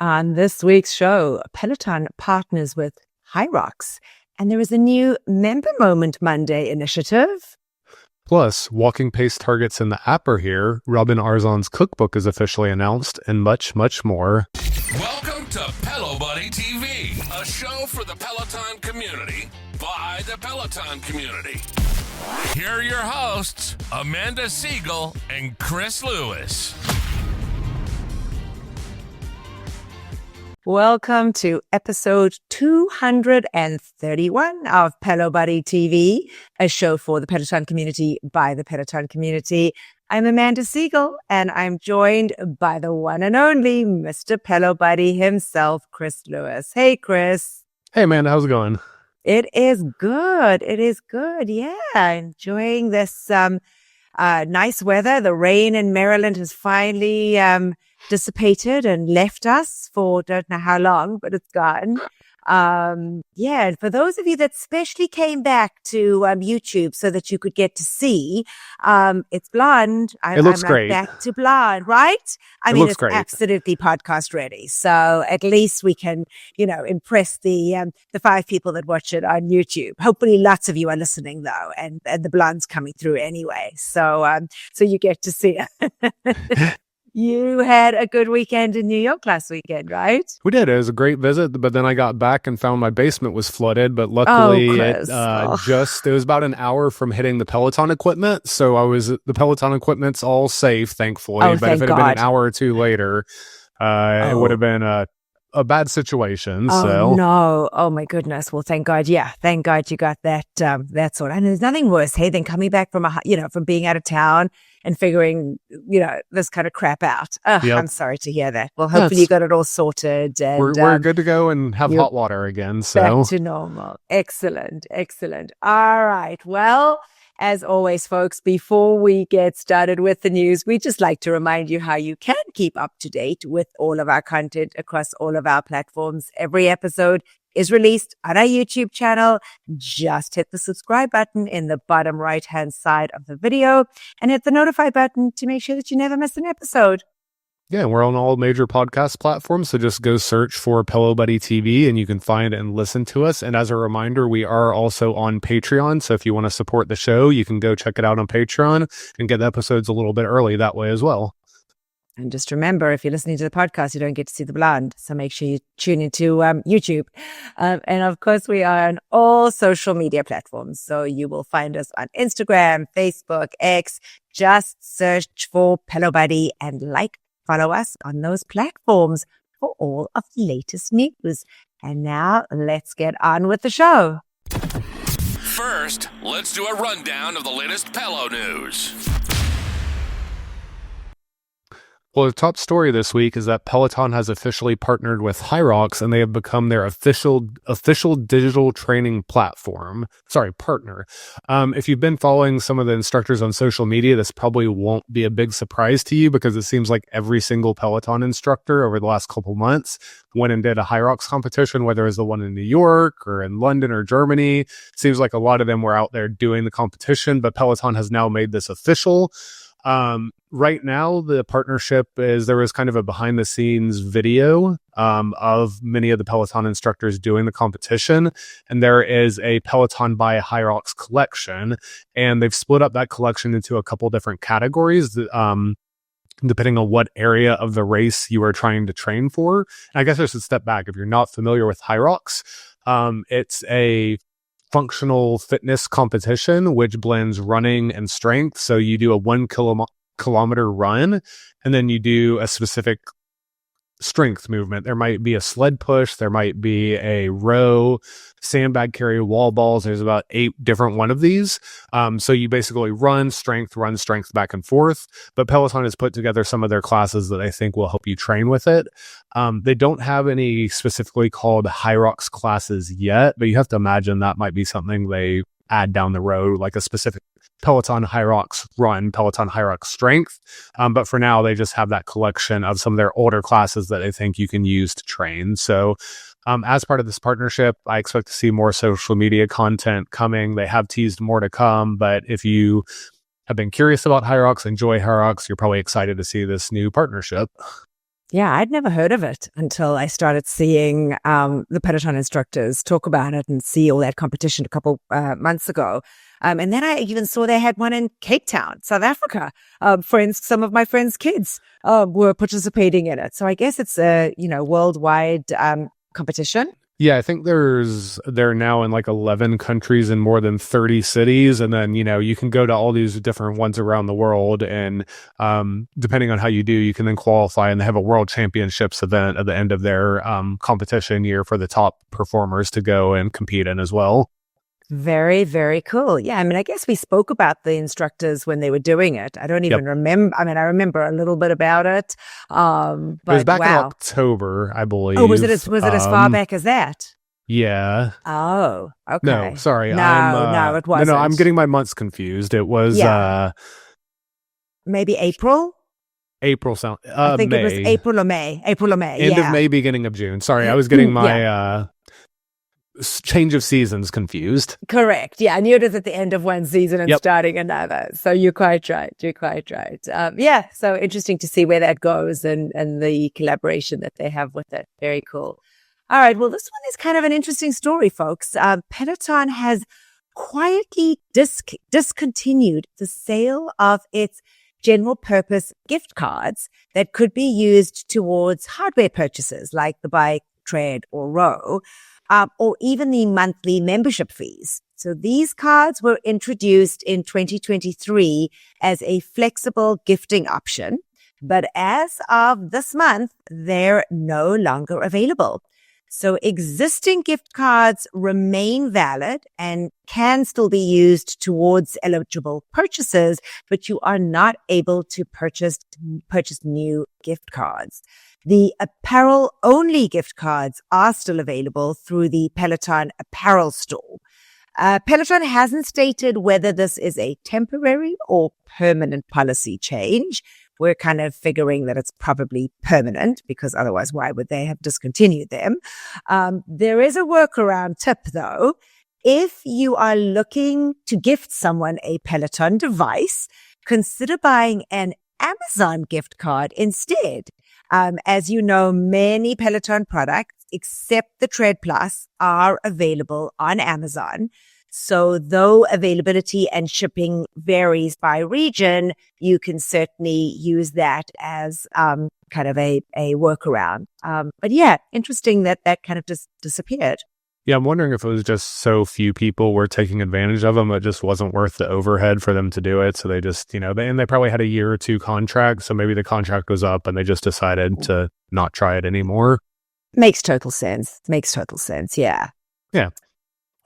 On this week's show, Peloton partners with Hyrox, and there is a new Member Moment Monday initiative. Plus, walking pace targets in the app are here, Robin Arzon's cookbook is officially announced, and much, much more. Welcome to Pelo Buddy TV, a show for the Peloton community by the Peloton community. Here are your hosts, Amanda Siegel and Chris Lewis. Welcome to episode 231 of Pelo Buddy TV, a show for the Peloton community by the Peloton community. I'm Amanda Siegel, and I'm joined by the one and only Mr. Pelo Buddy himself, Chris Lewis. Hey, Chris. Hey, Amanda, how's it going? It is good. It is good. Yeah, enjoying this nice weather. The rain in Maryland has finally dissipated and left us for don't know how long, but it's gone. And for those of you that specially came back to YouTube so that you could get to see, it's blonde. It looks great. Back to blonde, right? I mean, it's great. Absolutely podcast ready. So at least we can, impress the 5 people that watch it on YouTube. Hopefully lots of you are listening though, and the blonde's coming through anyway. So you get to see it. You had a good weekend in New York last weekend, right? We did. It was a great visit, but then I got back and found my basement was flooded, but luckily it was about an hour from hitting the Peloton equipment. So the Peloton equipment's all safe, thankfully. But if it had been an hour or two later, it would have been a bad situation. No. Oh my goodness. Well, thank God. Yeah. Thank God you got that sort. And there's nothing worse, hey, than coming back from from being out of town and figuring, this kind of crap out. Yep. I'm sorry to hear that. Well, hopefully you got it all sorted. And we're good to go and have hot water again. So back to normal. Excellent. Excellent. All right. Well, as always, folks, before we get started with the news, we just like to remind you how you can keep up to date with all of our content across all of our platforms. Every episode is released on our YouTube channel. Just hit the subscribe button in the bottom right-hand side of the video and hit the notify button to make sure that you never miss an episode. Yeah, we're on all major podcast platforms, so just go search for Pelo Buddy TV and you can find and listen to us. And as a reminder, we are also on Patreon, so if you want to support the show, you can go check it out on Patreon and get the episodes a little bit early that way as well. And just remember, if you're listening to the podcast, you don't get to see the blonde, so make sure you tune into YouTube. And of course, we are on all social media platforms, so you will find us on Instagram, Facebook, X. Just search for Pelo Buddy and follow us on those platforms for all of the latest news. And now let's get on with the show. First, let's do a rundown of the latest Pelo news. Well, the top story this week is that Peloton has officially partnered with Hyrox, and they have become their official digital training partner. If you've been following some of the instructors on social media, this probably won't be a big surprise to you because it seems like every single Peloton instructor over the last couple months went and did a Hyrox competition, whether it was the one in New York or in London or Germany. It seems like a lot of them were out there doing the competition, but Peloton has now made this official. Right now, the partnership there was kind of a behind the scenes video of many of the Peloton instructors doing the competition. And there is a Peloton by Hyrox collection, and they've split up that collection into a couple different categories, depending on what area of the race you are trying to train for. And I guess I should step back. If you're not familiar with Hyrox, it's a functional fitness competition which blends running and strength. So you do a 1 kilometer run, and then you do a specific strength movement. There might be a sled push, there might be a row, sandbag carry, wall balls. There's about 8 different one of these. So you basically run strength back and forth. But Peloton has put together some of their classes that I think will help you train with it. They don't have any specifically called Hyrox classes yet, but you have to imagine that might be something they add down the road, like a specific Peloton Hyrox run, Peloton Hyrox strength. But for now, they just have that collection of some of their older classes that I think you can use to train. So as part of this partnership, I expect to see more social media content coming. They have teased more to come, but if you have been curious about Hyrox, enjoy Hyrox, you're probably excited to see this new partnership. Yeah, I'd never heard of it until I started seeing the Peloton instructors talk about it and see all that competition a couple months ago. And then I even saw they had one in Cape Town, South Africa. Some of my friends' kids were participating in it. So I guess it's a worldwide competition. Yeah, I think they're now in like 11 countries in more than 30 cities. And then, you can go to all these different ones around the world. And depending on how you do, you can then qualify, and they have a world championships event at the end of their competition year for the top performers to go and compete in as well. Very, very cool. Yeah, I mean, I guess we spoke about the instructors when they were doing it. I don't even remember. I mean, I remember a little bit about it. But it was back in October, I believe. Oh, was it as far back as that? Yeah. Oh, okay. No, sorry. No, it wasn't. No, I'm getting my months confused. It was maybe April. April sound. I think May. it was April or May. End of May, beginning of June. Sorry, I was getting my change of seasons confused. Correct. Yeah, I knew it was at the end of one season and starting another. So you're quite right. So interesting to see where that goes and the collaboration that they have with it. Very cool. All right. Well, this one is kind of an interesting story, folks. Peloton has quietly discontinued the sale of its general purpose gift cards that could be used towards hardware purchases like the bike, tread, or row. Or even the monthly membership fees. So these cards were introduced in 2023 as a flexible gifting option, but as of this month, they're no longer available. So existing gift cards remain valid and can still be used towards eligible purchases, but you are not able to purchase new gift cards. The apparel-only gift cards are still available through the Peloton Apparel store. Peloton hasn't stated whether this is a temporary or permanent policy change. We're kind of figuring that it's probably permanent because otherwise why would they have discontinued them? There is a workaround tip though. If you are looking to gift someone a Peloton device, consider buying an Amazon gift card instead. As you know, many Peloton products, except the Tread Plus, are available on Amazon. So though availability and shipping varies by region, you can certainly use that as kind of a workaround. But yeah, interesting that kind of just disappeared. Yeah, I'm wondering if it was just so few people were taking advantage of them, it just wasn't worth the overhead for them to do it. So they just, they probably had a year or two contract. So maybe the contract was up and they just decided to not try it anymore. Makes total sense. Yeah. Yeah.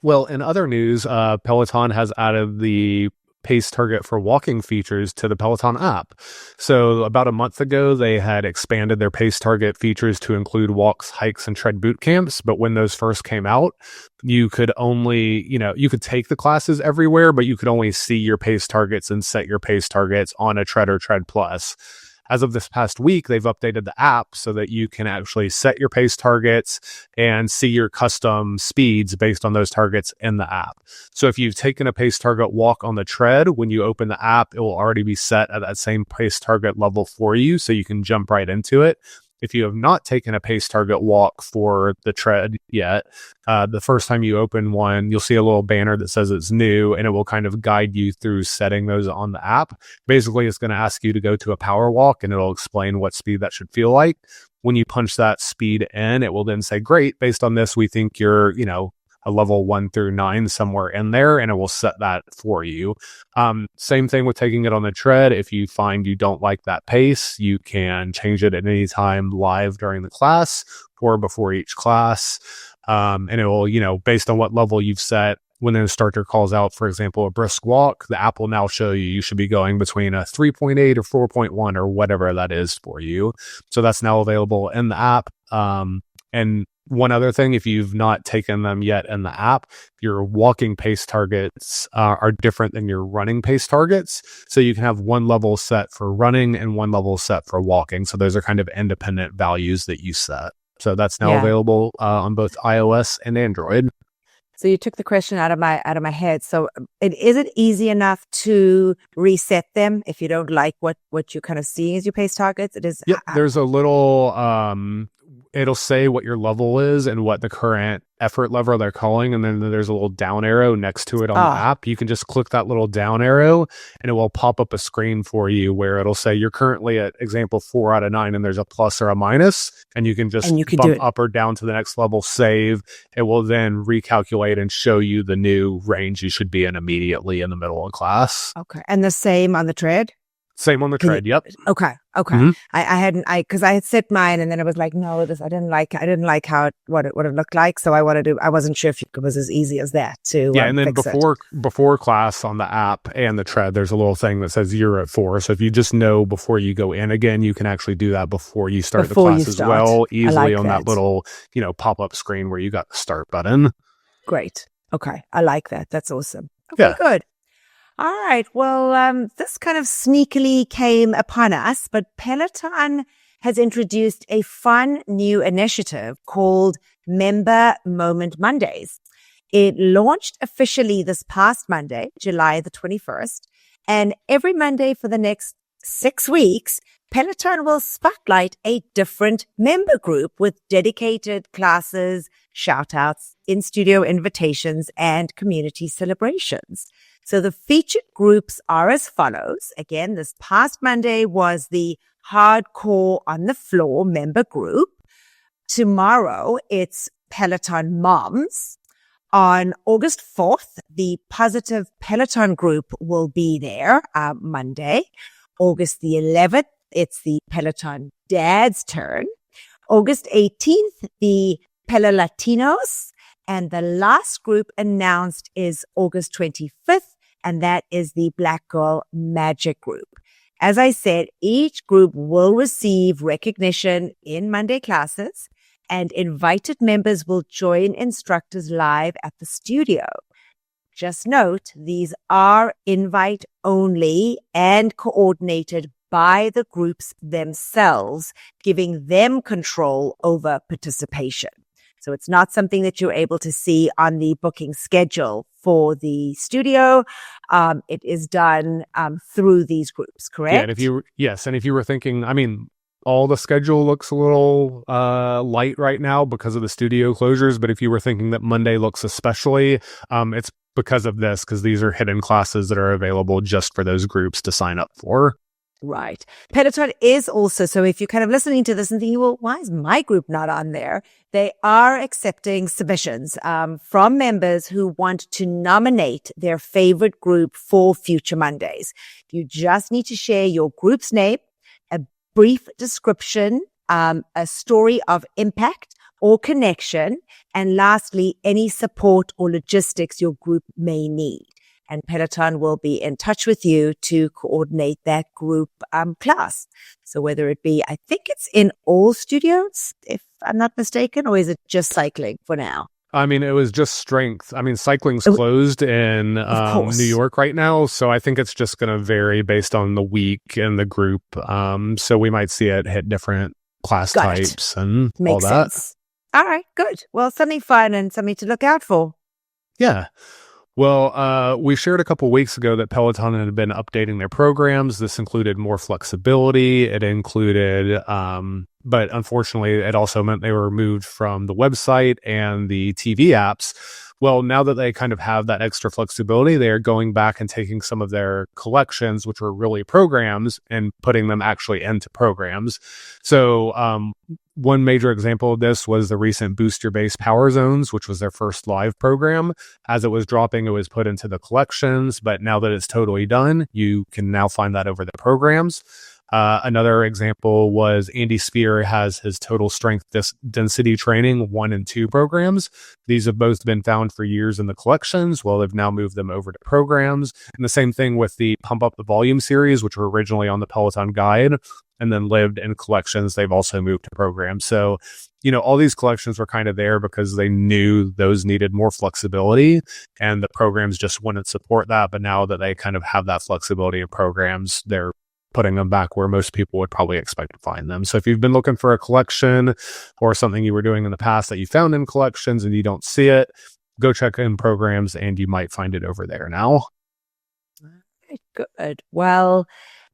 Well, in other news, Peloton has added the pace target for walking features to the Peloton app. So about a month ago, they had expanded their pace target features to include walks, hikes, and tread boot camps. But when those first came out, you could only, you could take the classes everywhere, but you could only see your pace targets and set your pace targets on a tread or tread plus. As of this past week, they've updated the app so that you can actually set your pace targets and see your custom speeds based on those targets in the app. So if you've taken a pace target walk on the tread, when you open the app, it will already be set at that same pace target level for you, so you can jump right into it. If you have not taken a pace target walk for the tread yet, the first time you open one, you'll see a little banner that says it's new, and it will kind of guide you through setting those on the app. Basically, it's going to ask you to go to a power walk, and it'll explain what speed that should feel like. When you punch that speed in, it will then say, great, based on this, we think you're, a level 1 through 9 somewhere in there, and it will set that for you. Same thing with taking it on the tread. If you find you don't like that pace, you can change it at any time live during the class or before each class. And it will, based on what level you've set, when the instructor calls out, for example, a brisk walk, the app will now show you should be going between a 3.8 or 4.1 or whatever that is for you. So that's now available in the app. And one other thing, if you've not taken them yet in the app, your walking pace targets are different than your running pace targets. So you can have one level set for running and one level set for walking. So those are kind of independent values that you set. So that's now available on both iOS and Android. So you took the question out of my head. So is it easy enough to reset them if you don't like what you're kind of seeing as your pace targets? It is. Yep. There's a little, it'll say what your level is and what the current effort level they're calling. And then there's a little down arrow next to it on the app. You can just click that little down arrow and it will pop up a screen for you where it'll say you're currently at example 4 out of 9 and there's a plus or a minus. And you can just bump up or down to the next level, save. It will then recalculate and show you the new range you should be in immediately in the middle of class. Okay. And the same on the tread? Same on the tread. Yep. Okay. Mm-hmm. Because I had set mine and then it was like, no, I didn't like how what it looked like. So I wasn't sure if it was as easy as that to and then fix before class on the app and the tread, there's a little thing that says you're at 4. So if you just know before you go in again, you can actually do that before you start the class as well, easily on that little, pop-up screen where you got the start button. Great. Okay. I like that. That's awesome. Okay, good. All right. Well, this kind of sneakily came upon us, but Peloton has introduced a fun new initiative called Member Moment Mondays. It launched officially this past Monday, July the 21st, and every Monday for the next 6 weeks, Peloton will spotlight a different member group with dedicated classes, shout-outs, in-studio invitations, and community celebrations. So the featured groups are as follows. Again, this past Monday was the Hardcore on the Floor member group. Tomorrow, it's Peloton Moms. On August 4th, the Positive Peloton group will be there, Monday. August the 11th, it's the Peloton Dad's turn. August 18th, the Pelo Latinos. And the last group announced is August 25th, and that is the Black Girl Magic group. As I said, each group will receive recognition in Monday classes, and invited members will join instructors live at the studio. Just note, these are invite only and coordinated by the groups themselves, giving them control over participation. So it's not something that you're able to see on the booking schedule for the studio. It is done through these groups, correct? Yeah, and if you were thinking, all the schedule looks a little light right now because of the studio closures. But if you were thinking that Monday looks especially, it's because of this, because these are hidden classes that are available just for those groups to sign up for. Right. Peloton is also, so if you're kind of listening to this and thinking, well, why is my group not on there? They are accepting submissions from members who want to nominate their favorite group for future Mondays. You just need to share your group's name, a brief description, a story of impact or connection, and lastly, any support or logistics your group may need. And Peloton will be in touch with you to coordinate that group class. So whether it be, I think it's in all studios, if I'm not mistaken, or is it just cycling for now? It was just strength. Cycling's closed in New York right now. So I think it's just going to vary based on the week and the group. So we might see it hit different class types and Makes all that. Sense. All right, good. Well, something fun and something to look out for. Yeah. Well, we shared a couple weeks ago that Peloton had been updating their programs. This included more flexibility. It included, but unfortunately, it also meant they were removed from the website and the TV apps. Well, now that they kind of have that extra flexibility, they are going back and taking some of their collections, which were really programs, and putting them actually into programs. So one major example of this was the recent Boost Your Base Power Zones, which was their first live program. As it was dropping, it was put into the collections, but now that it's totally done, you can now find that over the programs. Another example was Andy Spear has his total strength density training 1 and 2 programs. These have both been found for years in the collections. Well, they've now moved them over to programs. And the same thing with the Pump Up the Volume series, which were originally on the Peloton guide and then lived in collections. They've also moved to programs. So, all these collections were kind of there because they knew those needed more flexibility and the programs just wouldn't support that. But now that they kind of have that flexibility in programs, they're putting them back where most people would probably expect to find them. So if you've been looking for a collection or something you were doing in the past that you found in collections and you don't see it, go check in programs and you might find it over there now. Good. Well,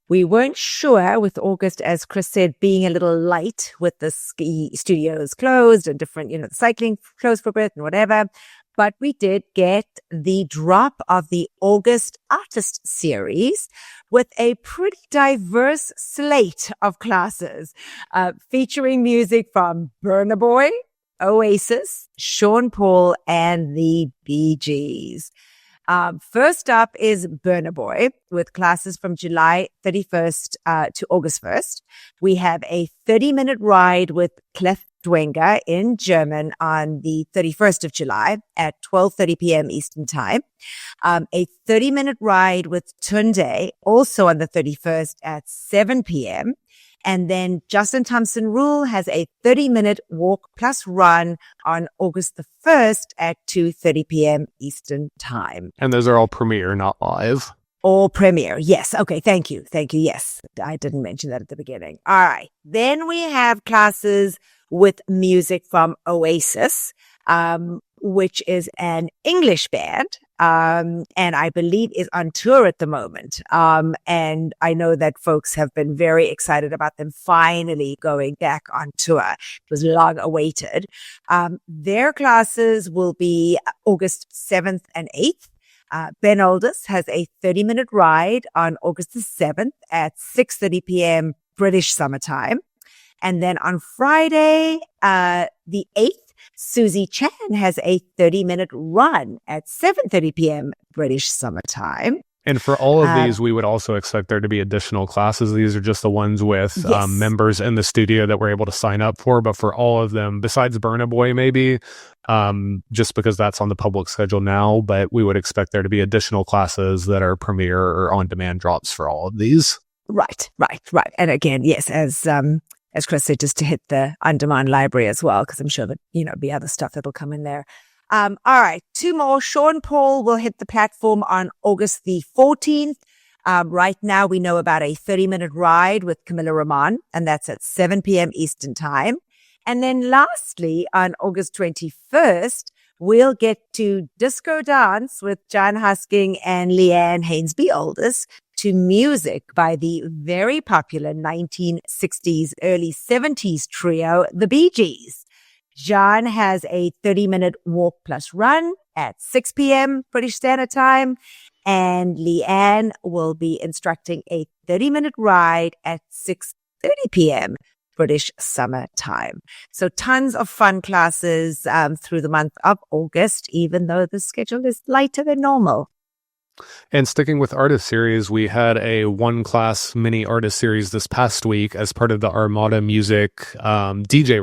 we weren't sure with August, as Chris said, being a little light with the ski studios closed and different, the cycling closed for a bit and whatever. But we did get the drop of the August Artist Series with a pretty diverse slate of classes, featuring music from Burna Boy, Oasis, Sean Paul, and the Bee Gees. First up is Burna Boy with classes from July 31st to August 1st. We have a 30-minute ride with Clef Dwenger in German on the 31st of July at 12:30 p.m. Eastern Time. A 30-minute ride with Tunde also on the 31st at 7 p.m. And then Justin Thompson Rule has a 30-minute walk plus run on August the 1st at 2:30 p.m. Eastern Time. And those are all premiere, not live. All premiere. Yes. Okay. Thank you. Yes. I didn't mention that at the beginning. All right. Then we have classes with music from Oasis, which is an English band. And I believe is on tour at the moment. And I know that folks have been very excited about them finally going back on tour. It was long awaited. Their classes will be August 7th and 8th. Ben Oldest has a 30-minute ride on August the 7th at 6:30 p.m. British summertime. And then on Friday, the 8th, Susie Chan has a 30-minute run at 7:30 p.m. British summertime. And for all of these, we would also expect there to be additional classes. These are just the ones with members in the studio that we're able to sign up for. But for all of them, besides Burna Boy, maybe, just because that's on the public schedule now, but we would expect there to be additional classes that are premiere or on-demand drops for all of these. Right. And again, yes, as Chris said, just to hit the on-demand library as well, because I'm sure that, be other stuff that'll come in there. All right. Two more. Sean Paul will hit the platform on August the 14th. Right now, we know about a 30-minute ride with Camilla Rahman, and that's at 7 p.m. Eastern Time. And then lastly, on August 21st, we'll get to disco dance with John Husking and Leanne Hainsby Oldest to music by the very popular 1960s, early 70s trio, the Bee Gees. John has a 30-minute walk plus run at 6 p.m. British Standard Time, and Leanne will be instructing a 30-minute ride at 6:30 p.m. British Summer Time. So tons of fun classes through the month of August, even though the schedule is lighter than normal. And sticking with artist series, we had a one-class mini artist series this past week as part of the Armada Music DJ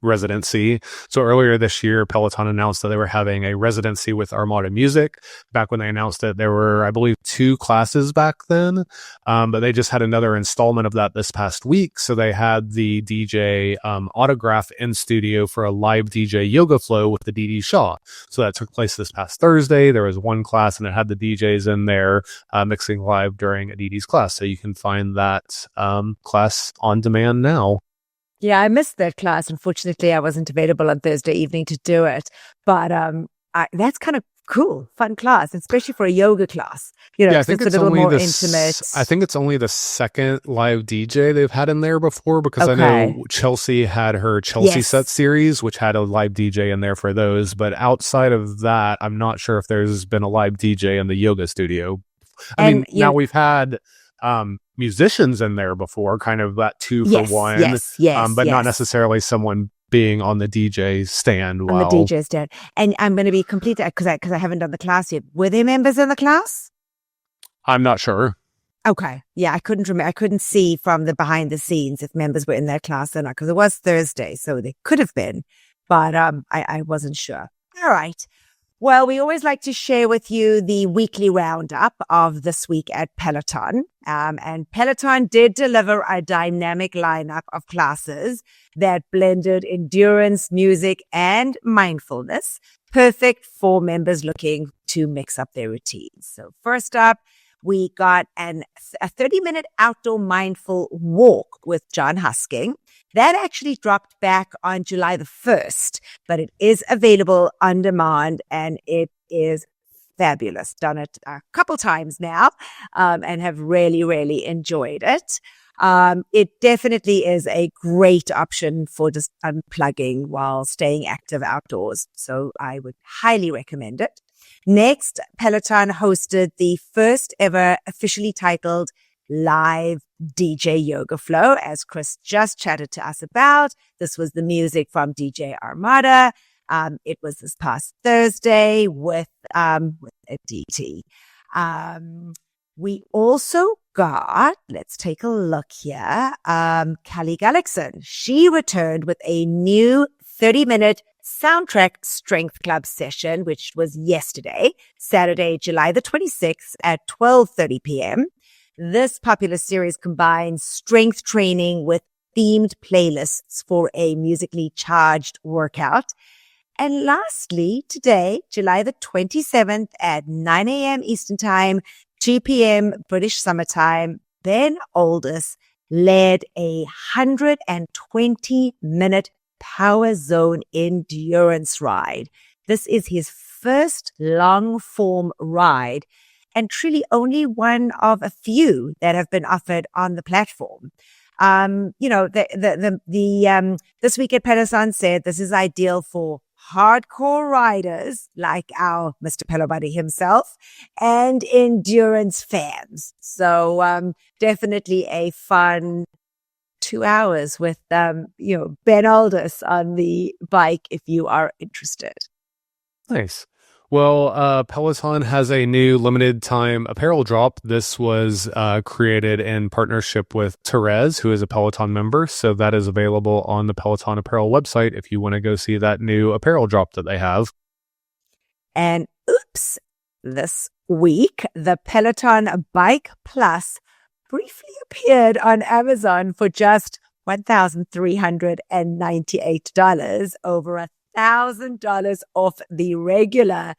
residency. So earlier this year, Peloton announced that they were having a residency with Armada Music. Back when they announced it, there were, I believe, 2 classes back then, but they just had another installment of that this past week. So they had the DJ Autograf in studio for a live DJ yoga flow with the DD Shaw. So that took place this past Thursday. There was one class and it had the DJs in there mixing live during Aditi's class. So you can find that class on demand now. Yeah, I missed that class. Unfortunately, I wasn't available on Thursday evening to do it. But that's kind of cool, fun class, especially for a yoga class. I think it's a little more intimate. I think it's only the second live DJ they've had in there before, because I know Chelsea had her Chelsea Set series, which had a live DJ in there for those. But outside of that, I'm not sure if there's been a live DJ in the yoga studio. I mean, now we've had musicians in there before, kind of that 2 for 1, but not necessarily someone being on the DJ stand. On the DJ stand. And I'm going to be complete, because I haven't done the class yet. Were there members in the class? I'm not sure. Okay. Yeah, I couldn't remember. I couldn't see from the behind the scenes if members were in that class or not, because it was Thursday, so they could have been, but I wasn't sure. All right. Well, we always like to share with you the weekly roundup of this week at Peloton. And Peloton did deliver a dynamic lineup of classes that blended endurance, music, and mindfulness, perfect for members looking to mix up their routines. So first up, We got a 30-minute outdoor mindful walk with John Husking. That actually dropped back on July the 1st, but it is available on demand and it is fabulous. Done it a couple times now and have really, really enjoyed it. It definitely is a great option for just unplugging while staying active outdoors. So I would highly recommend it. Next, Peloton hosted the first ever officially titled live DJ yoga flow, as Chris just chatted to us about. This was the music from DJ Armada. It was this past Thursday with a DT. We also got, let's take a look here, Callie Gullickson. She returned with a new 30-minute soundtrack strength club session, which was yesterday, Saturday, July the 26th at 12:30 p.m. This popular series combines strength training with themed playlists for a musically charged workout. And lastly, today, July the 27th at 9 a.m. Eastern Time, 2 p.m. British Summer Time, Ben Aldous led a 120-minute Power Zone endurance ride. This is his first long-form ride and truly only one of a few that have been offered on the platform. This week at Peloton said this is ideal for hardcore riders like our Mr. Pelo Buddy himself and endurance fans. So definitely a fun 2 hours with Ben Aldous on the bike if you are interested. Nice. Well, Peloton has a new limited time apparel drop. This was created in partnership with Terez, who is a Peloton member. So that is available on the Peloton Apparel website if you want to go see that new apparel drop that they have. And oops, this week, the Peloton Bike Plus briefly appeared on Amazon for just $1,398, over $1,000 off the regular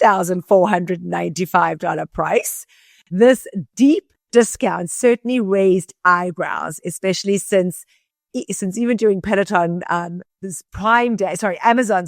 $2,495 price. This deep discount certainly raised eyebrows, especially since even during Peloton, Amazon's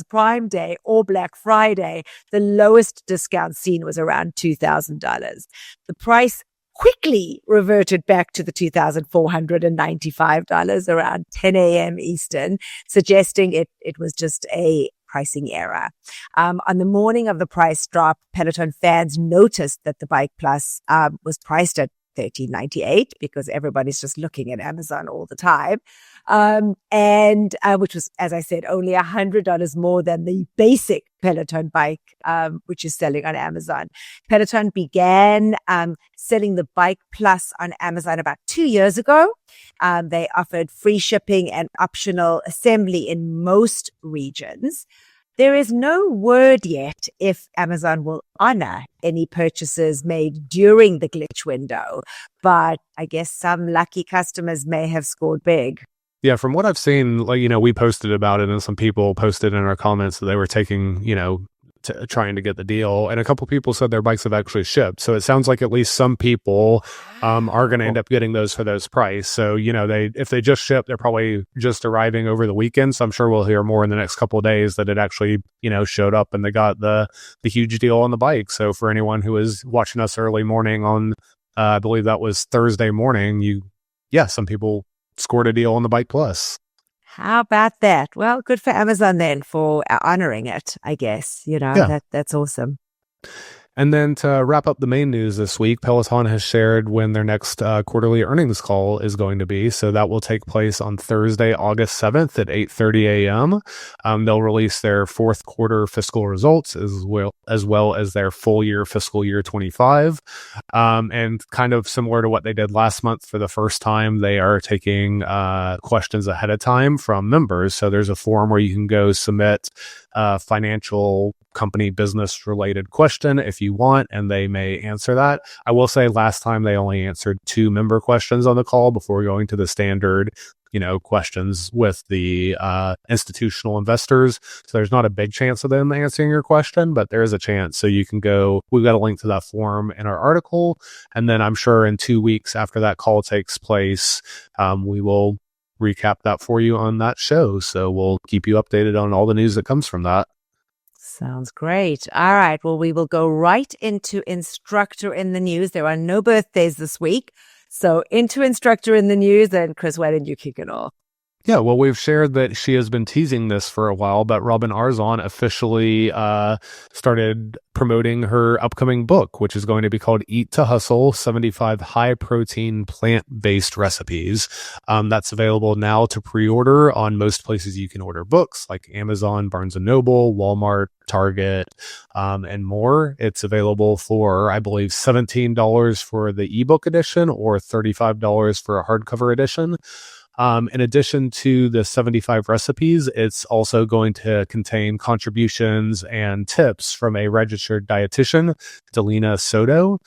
Prime Day or Black Friday, the lowest discount seen was around $2,000. The price quickly reverted back to the $2,495 around 10 a.m. Eastern, suggesting it was just a pricing error. On the morning of the price drop, Peloton fans noticed that the Bike Plus was priced at $13.98 because everybody's just looking at Amazon all the time. And which was, as I said, only $100 more than the basic Peloton bike, which is selling on Amazon. Peloton began selling the Bike Plus on Amazon about 2 years ago. They offered free shipping and optional assembly in most regions. There is no word yet if Amazon will honor any purchases made during the glitch window, but I guess some lucky customers may have scored big. Yeah, from what I've seen, we posted about it and some people posted in our comments that they were taking, trying to get the deal. And a couple people said their bikes have actually shipped. So it sounds like at least some people are going to end up getting those for those price. So, if they just ship, they're probably just arriving over the weekend. So I'm sure we'll hear more in the next couple of days that it actually, showed up and they got the huge deal on the bike. So for anyone who is watching us early morning on, I believe that was Thursday morning, some people scored a deal on the Bike Plus. How about that? Well, good for Amazon then for honoring it, I guess. That's awesome. And then to wrap up the main news this week, Peloton has shared when their next quarterly earnings call is going to be. So that will take place on Thursday, August 7th at 8:30 a.m. They'll release their fourth quarter fiscal results as well as their full year fiscal year 25. And kind of similar to what they did last month for the first time, they are taking questions ahead of time from members. So there's a form where you can go submit financial company business related question if you want, and they may answer that. I will say last time they only answered 2 member questions on the call before going to the standard questions with the institutional investors. So there's not a big chance of them answering your question, but there is a chance. So you can go, we've got a link to that form in our article. And then I'm sure in 2 weeks after that call takes place, we will recap that for you on that show. So we'll keep you updated on all the news that comes from that. Sounds great. All right. Well, we will go right into Instructor in the News. There are no birthdays this week. So into Instructor in the News, and Chris, why didn't you kick it off? Yeah, well, we've shared that she has been teasing this for a while, but Robin Arzon officially started promoting her upcoming book, which is going to be called Eat to Hustle, 75 high-protein plant-based recipes. That's available now to pre-order on most places you can order books, like Amazon, Barnes & Noble, Walmart, Target, and more. It's available for, I believe, $17 for the ebook edition or $35 for a hardcover edition. In addition to the 75 recipes, it's also going to contain contributions and tips from a registered dietitian, Delina Soto.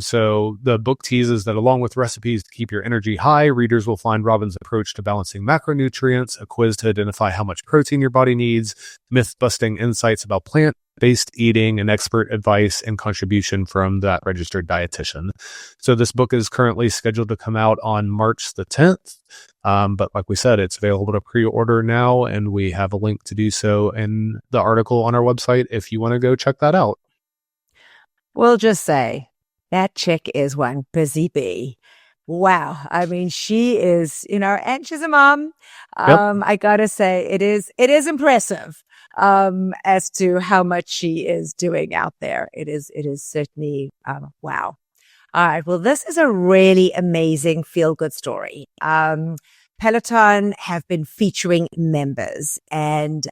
So the book teases that along with recipes to keep your energy high, readers will find Robin's approach to balancing macronutrients, a quiz to identify how much protein your body needs, myth-busting insights about plant-based eating, and expert advice and contribution from that registered dietitian. So this book is currently scheduled to come out on March the 10th. But like we said, it's available to pre-order now, and we have a link to do so in the article on our website if you want to go check that out. We'll just say that chick is one busy bee. Wow. I mean, she is, and she's a mom. Yep. I gotta say, it is impressive, as to how much she is doing out there. It is certainly, wow. All right. Well, this is a really amazing feel-good story. Peloton have been featuring members, and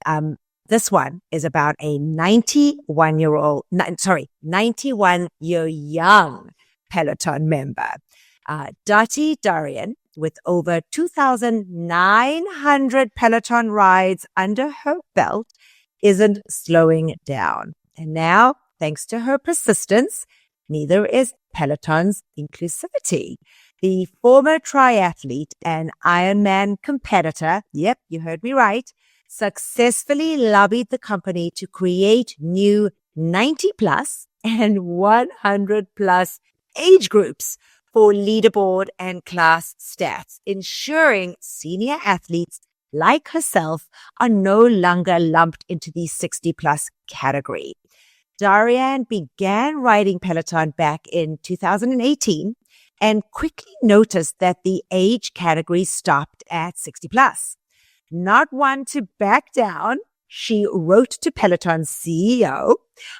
this one is about a 91-year young Peloton member. Dati Darian, with over 2,900 Peloton rides under her belt, isn't slowing down. And now, thanks to her persistence, neither is Peloton's inclusivity. The former triathlete and Ironman competitor, yep, you heard me right, successfully lobbied the company to create new 90 plus and 100 plus age groups for leaderboard and class stats, ensuring senior athletes like herself are no longer lumped into the 60 plus category. Darian began riding Peloton back in 2018 and quickly noticed that the age category stopped at 60 plus. Not one to back down, she wrote to Peloton's CEO,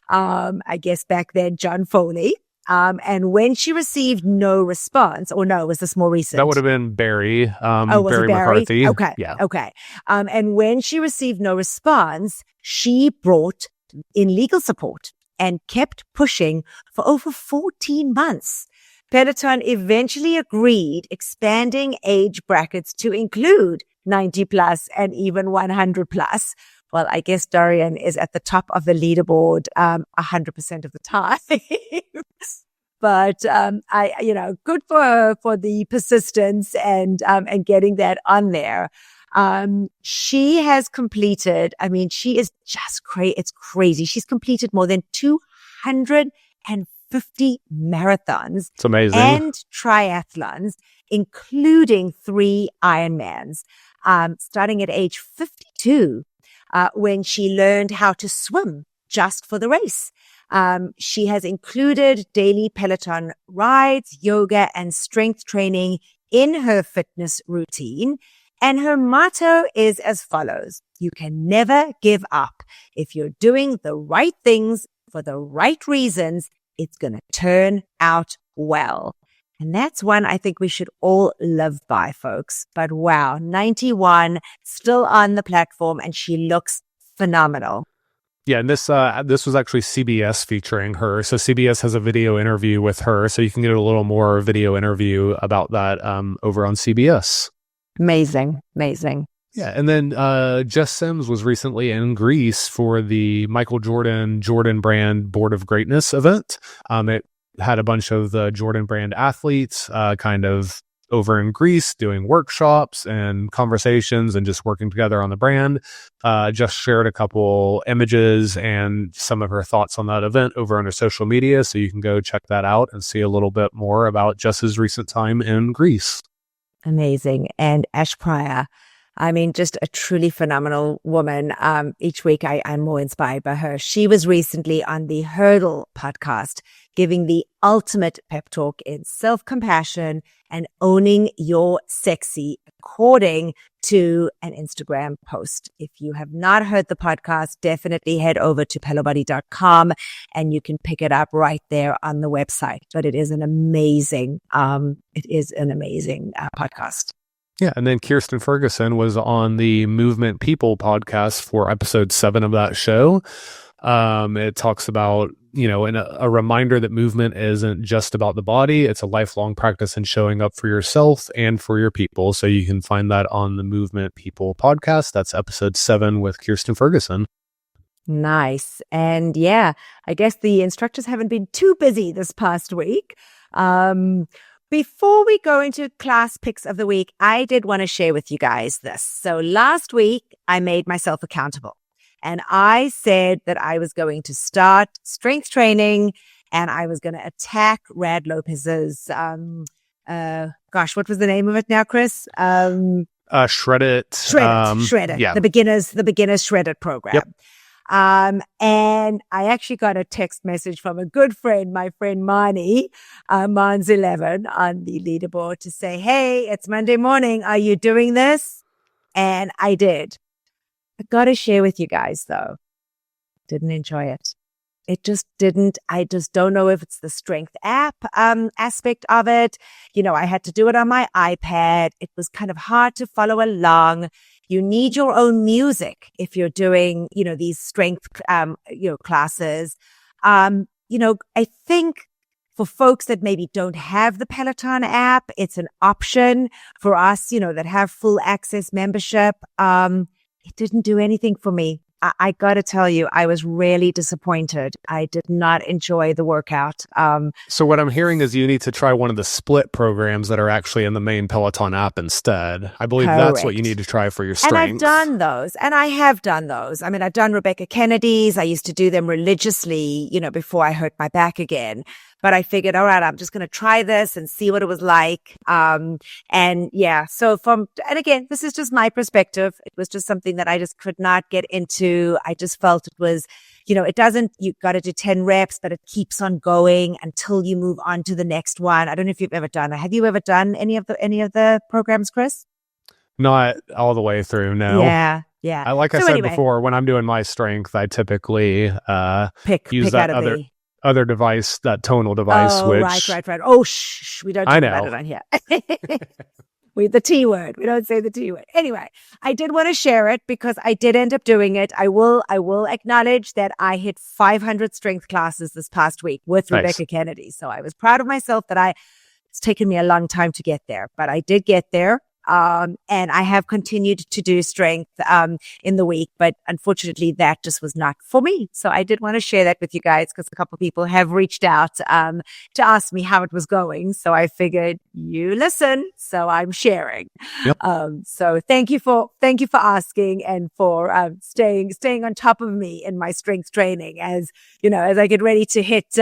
I guess back then, John Foley. And when she received no response, or no, was this more recent? That would have been Barry, was Barry it Barry? McCarthy. Okay. Yeah. Okay. And when she received no response, she brought in legal support and kept pushing for over 14 months. Peloton eventually agreed, expanding age brackets to include 90 plus and even 100 plus. Well, I guess Darian is at the top of the leaderboard 100% of the time. But good for her for the persistence and getting that on there. She has completed, she is just it's crazy. She's completed more than 250 marathons. It's amazing. And triathlons, including 3 Ironmans, starting at age 52, when she learned how to swim just for the race. She has included daily Peloton rides, yoga, and strength training in her fitness routine. And her motto is as follows: you can never give up. If you're doing the right things for the right reasons, it's going to turn out well. And that's one I think we should all live by, folks. But wow, 91, still on the platform, and she looks phenomenal. Yeah, and this was actually CBS featuring her. So CBS has a video interview with her, so you can get a little more video interview about that over on CBS. Amazing. Yeah, and then Jess Sims was recently in Greece for the Michael Jordan brand Board of Greatness event. It had a bunch of the Jordan brand athletes kind of over in Greece doing workshops and conversations and just working together on the brand. Just shared a couple images and some of her thoughts on that event over on her social media. So you can go check that out and see a little bit more about Jess's recent time in Greece. Amazing. And Ash Pryor, I mean, just a truly phenomenal woman. Each week I'm more inspired by her. She was recently on the Hurdle podcast, giving the ultimate pep talk in self-compassion and owning your sexy according to an Instagram post. If you have not heard the podcast, definitely head over to pelobuddy.com and you can pick it up right there on the website. But it is an amazing, podcast. Yeah. And then Kirsten Ferguson was on the Movement People podcast for episode 7 of that show. It talks about, a reminder that movement isn't just about the body. It's a lifelong practice in showing up for yourself and for your people. So you can find that on the Movement People podcast. That's episode 7 with Kirsten Ferguson. Nice. And yeah, I guess the instructors haven't been too busy this past week. Before we go into class picks of the week, I did want to share with you guys this. So last week, I made myself accountable. And I said that I was going to start strength training and I was going to attack Rad Lopez's, what was the name of it now, Chris? Shred It. Shred It. Yeah. The beginners Shred It program. Yep. And I actually got a text message from a good friend, my friend Marnie, Mons11 on the leaderboard to say, hey, it's Monday morning. Are you doing this? And I did. I got to share with you guys, though. Didn't enjoy it. It just didn't. I just don't know if it's the strength app aspect of it. I had to do it on my iPad. It was kind of hard to follow along. You need your own music if you're doing, these strength, classes. I think for folks that maybe don't have the Peloton app, it's an option. For us, that have full access membership, it didn't do anything for me. I got to tell you, I was really disappointed. I did not enjoy the workout. So what I'm hearing is you need to try one of the split programs that are actually in the main Peloton app instead. I believe that's what you need to try for your strength. And I've done those, and I have done those. I mean, I've done Rebecca Kennedy's. I used to do them religiously, before I hurt my back again. But I figured, all right, I'm just going to try this and see what it was like. And again, this is just my perspective. It was just something that I just could not get into. I just felt it was, you got to do 10 reps, but it keeps on going until you move on to the next one. I don't know if you've ever done it. Have you ever done any of the programs, Chris? Not all the way through, no. Yeah. I said before, when I'm doing my strength, I typicly use that other device, that tonal device. Oh, which, right. Oh, shh. We don't talk about it on here. The T word. We don't say the T word. Anyway, I did want to share it because I did end up doing it. I will acknowledge that I hit 500 strength classes this past week with Rebecca Kennedy. So I was proud of myself that it's taken me a long time to get there, but I did get there. And I have continued to do strength in the week, but unfortunately that just was not for me. So I did want to share that with you guys because a couple of people have reached out to ask me how it was going. So I figured you listen, so I'm sharing. Yep. So thank you for asking and for staying on top of me in my strength training as I get ready to hit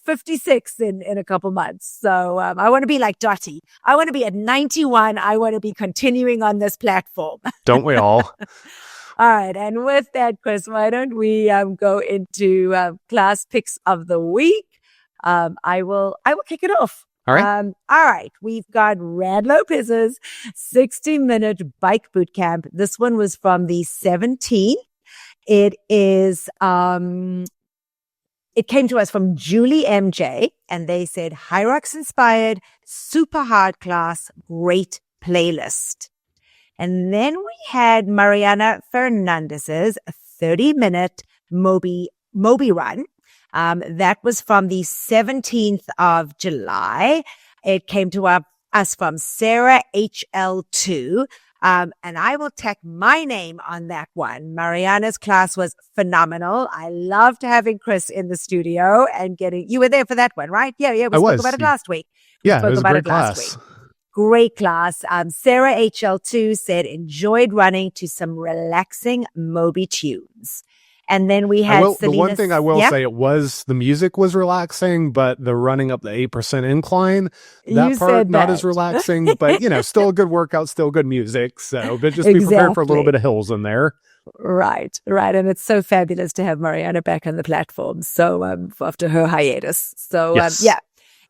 56 in a couple months. So I want to be like Dottie. I want to be at 91. I want to be continuing on this platform. Don't we all? All right. And with that, Chris, why don't we go into class picks of the week? I will kick it off. All right. All right. We've got Rad Lopez's 60-minute bike boot camp. This one was from the 17th. It is It came to us from Julie MJ, and they said, Hyrox inspired, super hard class, great playlist. And then we had Mariana Fernandez's 30-minute Moby run. That was from the 17th of July. It came to us from Sarah HL2. And I will tack my name on that one. Mariana's class was phenomenal. I loved having Chris in the studio and you were there for that one, right? Yeah. We spoke about it last week. It was a great class. great class. Sarah HL2 said, enjoyed running to some relaxing Moby tunes. And then we had the one thing I will Yep. say, the music was relaxing, but the running up the 8% incline, You that part said not that. as relaxing, but still a good workout, still good music. So, but just be prepared for a little Exactly. bit of hills in there. Right. And it's so fabulous to have Mariana back on the platform. So after her hiatus. So Yes. yeah.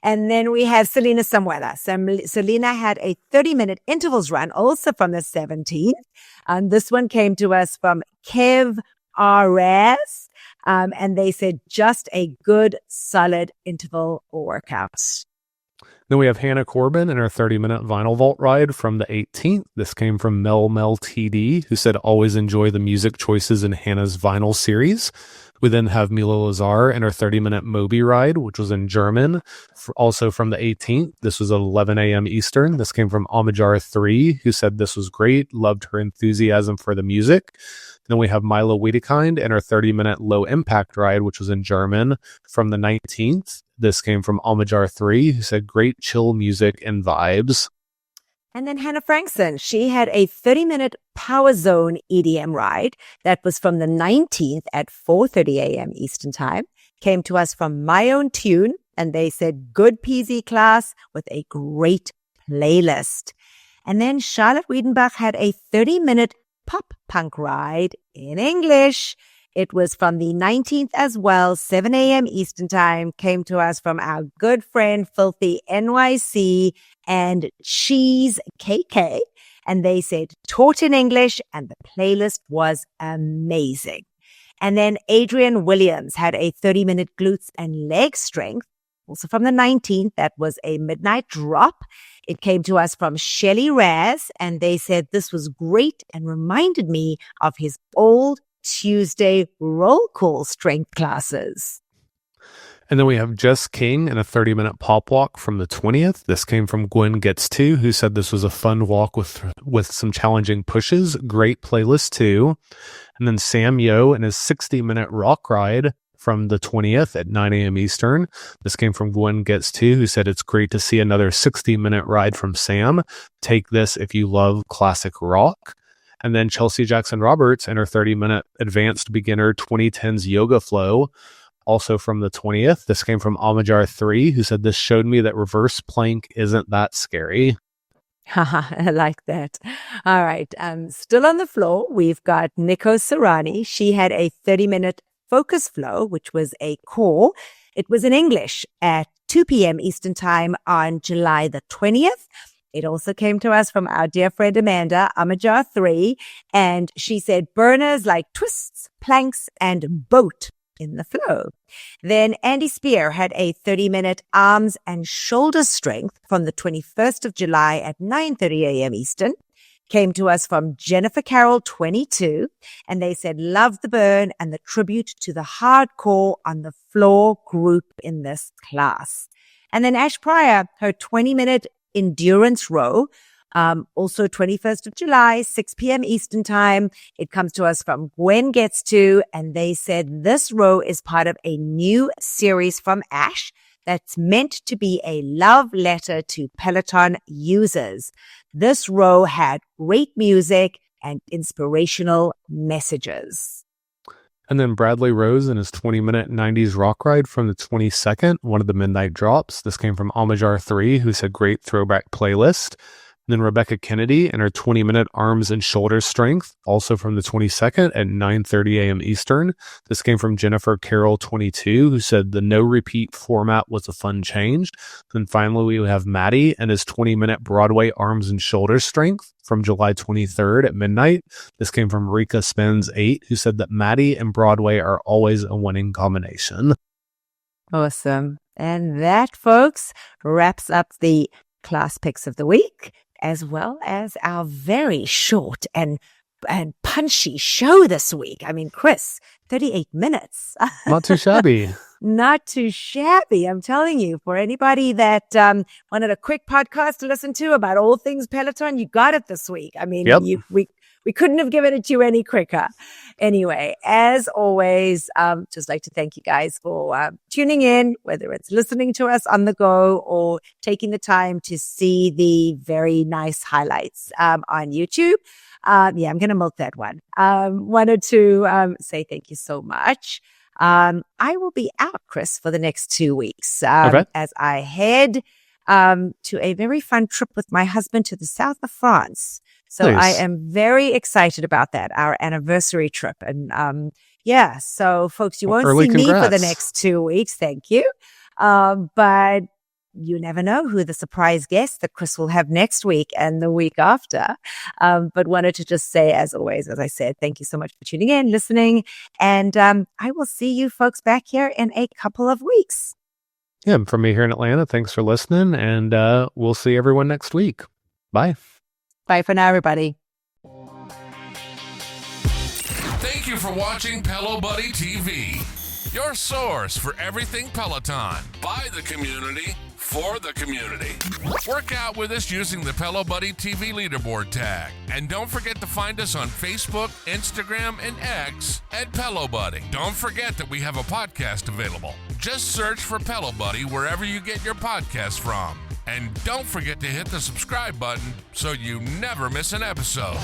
And then we have Selena Samuela. Selena had a 30-minute intervals run also from the 17th. This one came to us from Kev RS. And they said just a good, solid interval workout. Then we have Hannah Corbin and her 30-minute vinyl vault ride from the 18th. This came from Mel TD, who said, always enjoy the music choices in Hannah's vinyl series. We then have Mila Lazar and her 30-minute Moby ride, which was in German, also from the 18th. This was at 11 a.m. Eastern. This came from Amajar 3, who said this was great, loved her enthusiasm for the music. Then we have Mila Wiedekind and her 30-minute low impact ride, which was in German, from the 19th. This came from Amajar 3, who said great chill music and vibes. And then Hannah Frankson, she had a 30-minute Power Zone EDM ride that was from the 19th at 4:30 a.m. Eastern Time. Came to us from My Own Tune, and they said good PZ class with a great playlist. And then Charlotte Wiedenbach had a 30-minute pop punk ride in English. It was from the 19th as well, 7 a.m. Eastern Time, came to us from our good friend Filthy NYC and Cheese KK. And they said taught in English, and the playlist was amazing. And then Adrian Williams had a 30-minute glutes and leg strength, also from the 19th. That was a midnight drop. It came to us from Shelly Raz, and they said this was great and reminded me of his old Tuesday roll call strength classes. And then we have Jess King and a 30-minute pop walk from the 20th. This came from Gwen Gets To, who said this was a fun walk with some challenging pushes. Great playlist too. And then Sam Yo and his 60-minute rock ride from the 20th at 9 a.m. Eastern. This came from Gwen Gets To, who said it's great to see another 60-minute ride from Sam. Take this if you love classic rock. And then Chelsea Jackson Roberts and her 30-minute advanced beginner 2010s yoga flow, also from the 20th. This came from Amajar 3, who said this showed me that reverse plank isn't that scary. I like that. All right. Still on the floor, we've got Nico Serrani. She had a 30-minute focus flow, which was a core. It was in English at 2 p.m. Eastern Time on July the 20th. It also came to us from our dear friend Amanda, Amajar 3, and she said burners like twists, planks, and boat in the flow. Then Andy Spear had a 30-minute arms and shoulder strength from the 21st of July at 9:30 a.m. Eastern. Came to us from Jennifer Carroll 22, and they said love the burn and the tribute to the hardcore on the floor group in this class. And then Ash Pryor, her 20-minute endurance row, also 21st of July, 6 p.m. Eastern Time. It comes to us from Gwen Gets To, and they said this row is part of a new series from Ash that's meant to be a love letter to Peloton users. This row had great music and inspirational messages. And then Bradley Rose and his 20-minute 90s rock ride from the 22nd, one of the midnight drops. This came from Amajar 3, who said great throwback playlist. And then Rebecca Kennedy and her 20-minute arms and shoulder strength, also from the 22nd at 9:30 a.m. Eastern. This came from Jennifer Carroll 22, who said the no repeat format was a fun change. Then finally, we have Maddie and his 20-minute Broadway arms and shoulder strength from July 23rd at midnight. This came from Rika Spence 8, who said that Maddie and Broadway are always a winning combination. Awesome. And that, folks, wraps up the class picks of the week, as well as our very short and punchy show this week. I mean, Chris, 38 minutes. Not too shabby. Not too shabby. I'm telling you, for anybody that wanted a quick podcast to listen to about all things Peloton, you got it this week. I mean, Yep. we couldn't have given it to you any quicker. Anyway, as always, just like to thank you guys for tuning in, whether it's listening to us on the go or taking the time to see the very nice highlights on YouTube. I'm going to milk that one. Wanted to say thank you so much. I will be out, Chris, for the next 2 weeks as I head to a very fun trip with my husband to the south of France. So Nice. I am very excited about that, our anniversary trip. And so folks, you won't Early see me for the congrats. next 2 weeks. Thank you. But you never know who the surprise guest that Chris will have next week and the week after. But wanted to just say, as always, as I said, thank you so much for tuning in, listening. And I will see you folks back here in a couple of weeks. Yeah, from me here in Atlanta, thanks for listening, and we'll see everyone next week. Bye. Bye for now, everybody. Thank you for watching Pelo Buddy TV, your source for everything Peloton, by the community, for the community. Work out with us using the Pelo Buddy TV leaderboard tag. And don't forget to find us on Facebook, Instagram, and X at Pelo Buddy. Don't forget that we have a podcast available. Just search for Pelo Buddy wherever you get your podcasts from. And don't forget to hit the subscribe button so you never miss an episode.